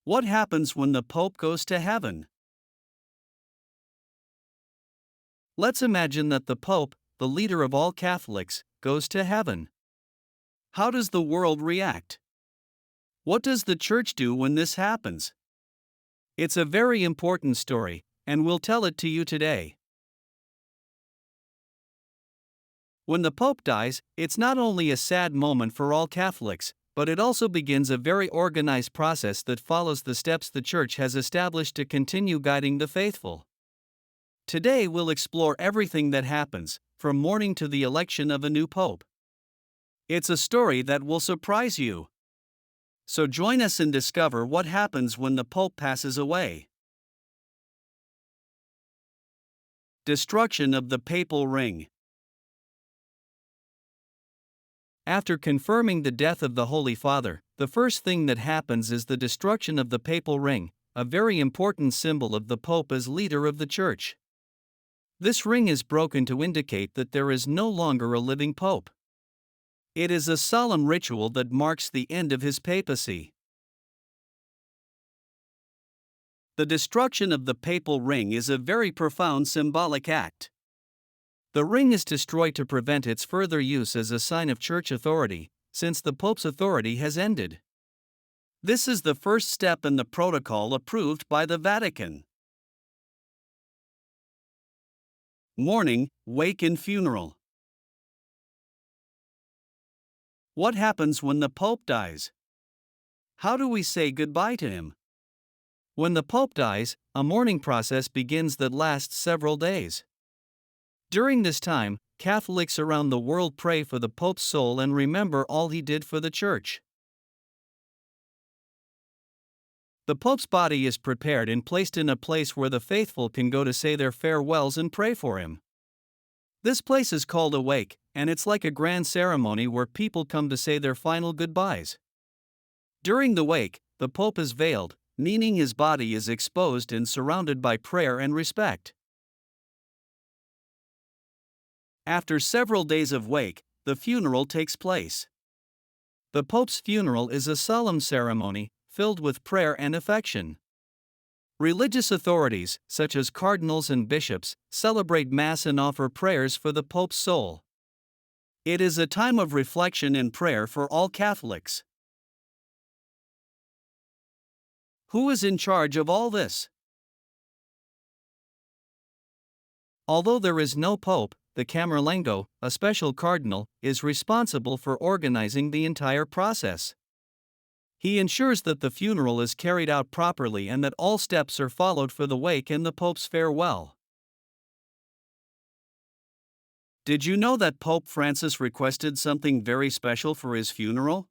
What happens when the Pope goes to heaven? Let's imagine that the Pope, the leader of all Catholics, goes to heaven. How does the world react? What does the Church do when this happens? It's a very important story, and we'll tell it to you today. When the Pope dies, it's not only a sad moment for all Catholics, but it also begins a very organized process that follows the steps the Church has established to continue guiding the faithful. Today we'll explore everything that happens, from mourning to the election of a new Pope. It's a story that will surprise you. So join us and discover what happens when the Pope passes away. Destruction of the Papal Ring. After confirming the death of the Holy Father, the first thing that happens is the destruction of the Papal Ring, a very important symbol of the Pope as leader of the Church. This ring is broken to indicate that there is no longer a living Pope. It is a solemn ritual that marks the end of his papacy. The destruction of the Papal Ring is a very profound symbolic act. The ring is destroyed to prevent its further use as a sign of Church authority, since the Pope's authority has ended. This is the first step in the protocol approved by the Vatican. Mourning, wake and funeral. What happens when the Pope dies? How do we say goodbye to him? When the Pope dies, a mourning process begins that lasts several days. During this time, Catholics around the world pray for the Pope's soul and remember all he did for the Church. The Pope's body is prepared and placed in a place where the faithful can go to say their farewells and pray for him. This place is called a wake, and it's like a grand ceremony where people come to say their final goodbyes. During the wake, the Pope is veiled, meaning his body is exposed and surrounded by prayer and respect. After several days of wake, the funeral takes place. The Pope's funeral is a solemn ceremony, filled with prayer and affection. Religious authorities, such as cardinals and bishops, celebrate Mass and offer prayers for the Pope's soul. It is a time of reflection and prayer for all Catholics. Who is in charge of all this? Although there is no Pope, the Camerlengo, a special cardinal, is responsible for organizing the entire process. He ensures that the funeral is carried out properly and that all steps are followed for the wake and the Pope's farewell. Did you know that Pope Francis requested something very special for his funeral?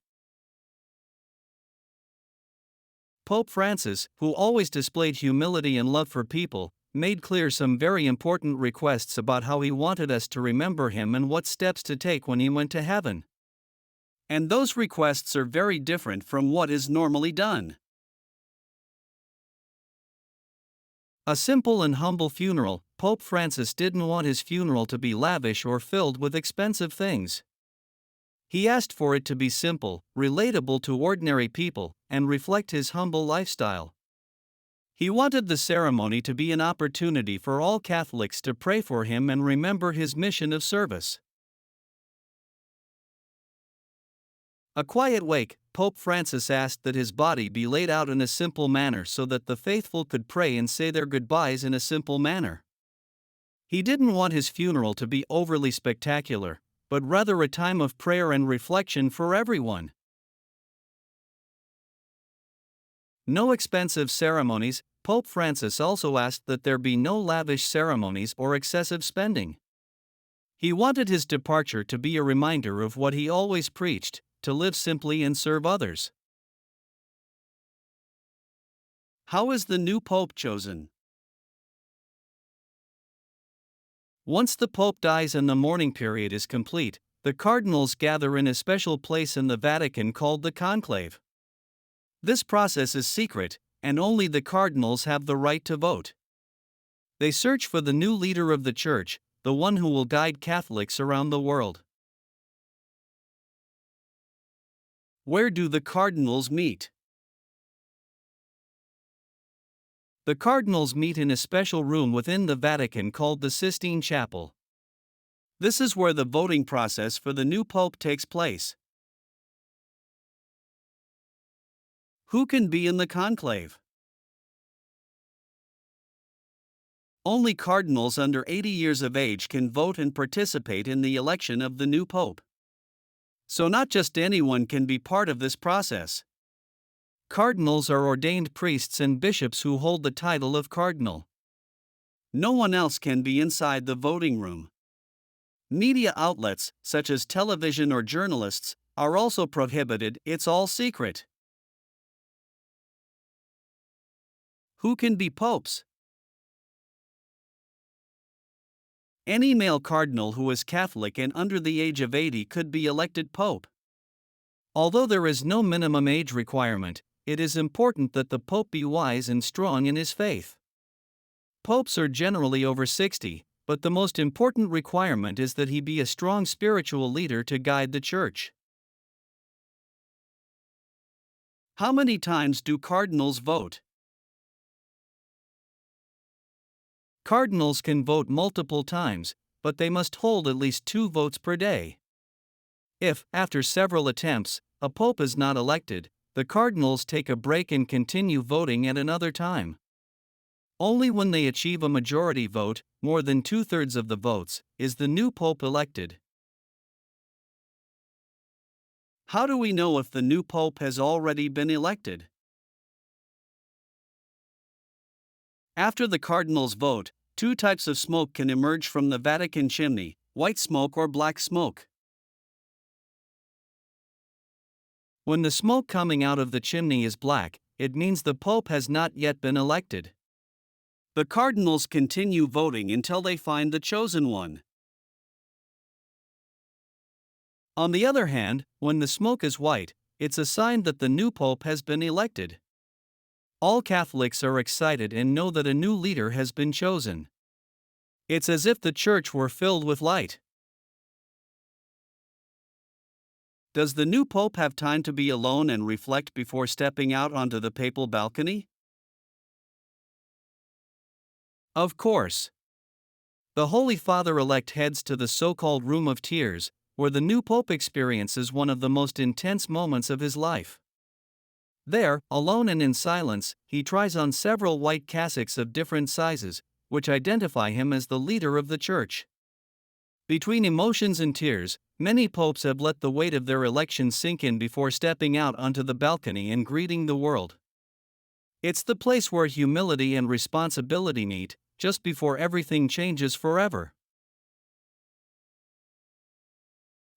Pope Francis, who always displayed humility and love for people, made clear some very important requests about how he wanted us to remember him and what steps to take when he went to heaven. And those requests are very different from what is normally done. A simple and humble funeral. Pope Francis didn't want his funeral to be lavish or filled with expensive things. He asked for it to be simple, relatable to ordinary people, and reflect his humble lifestyle. He wanted the ceremony to be an opportunity for all Catholics to pray for him and remember his mission of service. A quiet wake. Pope Francis asked that his body be laid out in a simple manner so that the faithful could pray and say their goodbyes in a simple manner. He didn't want his funeral to be overly spectacular, but rather a time of prayer and reflection for everyone. No expensive ceremonies. Pope Francis also asked that there be no lavish ceremonies or excessive spending. He wanted his departure to be a reminder of what he always preached, to live simply and serve others. How is the new Pope chosen? Once the Pope dies and the mourning period is complete, the cardinals gather in a special place in the Vatican called the Conclave. This process is secret, and only the cardinals have the right to vote. They search for the new leader of the Church, the one who will guide Catholics around the world. Where do the cardinals meet? The cardinals meet in a special room within the Vatican called the Sistine Chapel. This is where the voting process for the new pope takes place. Who can be in the conclave? Only cardinals under 80 years of age can vote and participate in the election of the new pope. So not just anyone can be part of this process. Cardinals are ordained priests and bishops who hold the title of cardinal. No one else can be inside the voting room. Media outlets, such as television or journalists, are also prohibited. It's all secret. Who can be popes? Any male cardinal who is Catholic and under the age of 80 could be elected pope. Although there is no minimum age requirement, it is important that the pope be wise and strong in his faith. Popes are generally over 60, but the most important requirement is that he be a strong spiritual leader to guide the church. How many times do cardinals vote? Cardinals can vote multiple times, but they must hold at least 2 votes per day. If, after several attempts, a pope is not elected, the cardinals take a break and continue voting at another time. Only when they achieve a majority vote, more than 2/3 of the votes, is the new pope elected. How do we know if the new pope has already been elected? After the cardinals vote, 2 types of smoke can emerge from the Vatican chimney: white smoke or black smoke. When the smoke coming out of the chimney is black, it means the pope has not yet been elected. The cardinals continue voting until they find the chosen one. On the other hand, when the smoke is white, it's a sign that the new pope has been elected. All Catholics are excited and know that a new leader has been chosen. It's as if the church were filled with light. Does the new pope have time to be alone and reflect before stepping out onto the papal balcony? Of course. The Holy Father-elect heads to the so-called Room of Tears, where the new pope experiences one of the most intense moments of his life. There, alone and in silence, he tries on several white cassocks of different sizes, which identify him as the leader of the church. Between emotions and tears, many popes have let the weight of their election sink in before stepping out onto the balcony and greeting the world. It's the place where humility and responsibility meet, just before everything changes forever.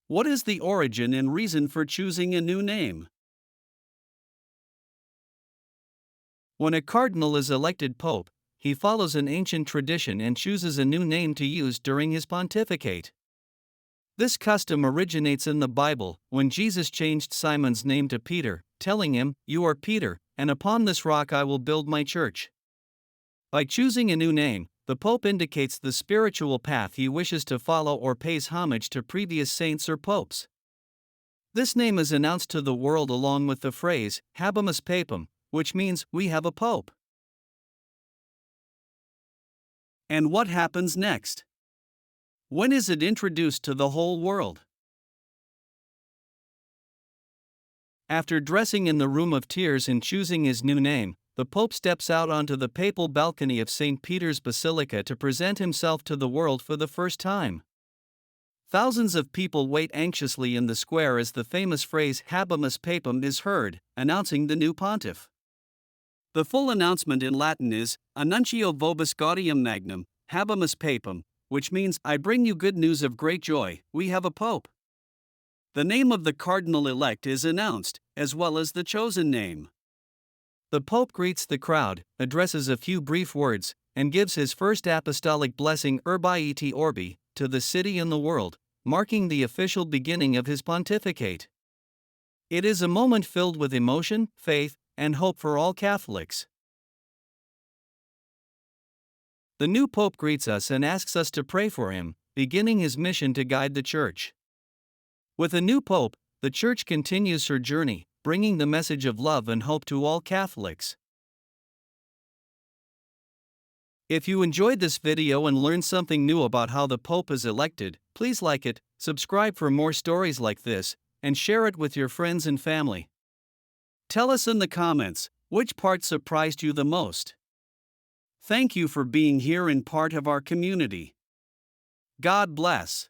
What is the origin and reason for choosing a new name? When a cardinal is elected pope, he follows an ancient tradition and chooses a new name to use during his pontificate. This custom originates in the Bible, when Jesus changed Simon's name to Peter, telling him, "You are Peter, and upon this rock I will build my church." By choosing a new name, the Pope indicates the spiritual path he wishes to follow or pays homage to previous saints or popes. This name is announced to the world along with the phrase, Habemus Papam, which means, we have a pope. And what happens next? When is it introduced to the whole world? After dressing in the Room of Tears and choosing his new name, the Pope steps out onto the papal balcony of St. Peter's Basilica to present himself to the world for the first time. Thousands of people wait anxiously in the square as the famous phrase Habemus Papam is heard, announcing the new pontiff. The full announcement in Latin is, Annuncio vobis gaudium magnum, Habemus Papam, which means, I bring you good news of great joy, we have a pope. The name of the cardinal-elect is announced, as well as the chosen name. The Pope greets the crowd, addresses a few brief words, and gives his first apostolic blessing Urbi et Orbi to the city and the world, marking the official beginning of his pontificate. It is a moment filled with emotion, faith, and hope for all Catholics. The new Pope greets us and asks us to pray for him, beginning his mission to guide the Church. With a new Pope, the Church continues her journey, bringing the message of love and hope to all Catholics. If you enjoyed this video and learned something new about how the Pope is elected, please like it, subscribe for more stories like this, and share it with your friends and family. Tell us in the comments, which part surprised you the most? Thank you for being here and part of our community. God bless.